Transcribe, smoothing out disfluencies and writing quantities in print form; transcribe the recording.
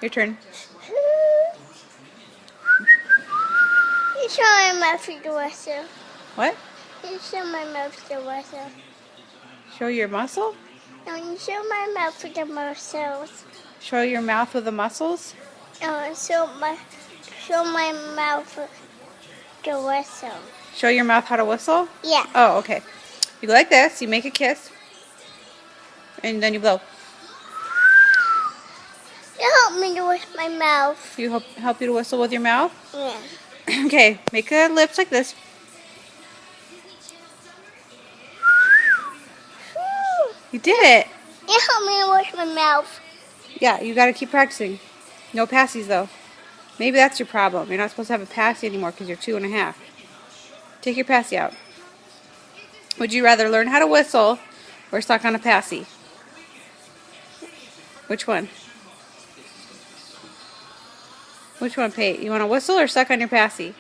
Your turn. You show my mouth to the whistle. What? You show my mouth to the whistle. Show your muscle? No, you show my mouth to the muscles. Show your mouth with the muscles? No, show my mouth to whistle. Show your mouth how to whistle? Yeah. Oh, okay. You go like this. You make a kiss. And then you blow. You help me to with my mouth. You help you to whistle with your mouth? Yeah. Okay. Make a lips like this. You did it. You help me to with my mouth. Yeah, you got to keep practicing. No passies, though. Maybe that's your problem. You're not supposed to have a passy anymore because you're 2.5. Take your passy out. Would you rather learn how to whistle or suck on a passy? Which one? Which one, Pate? You want to whistle or suck on your passy?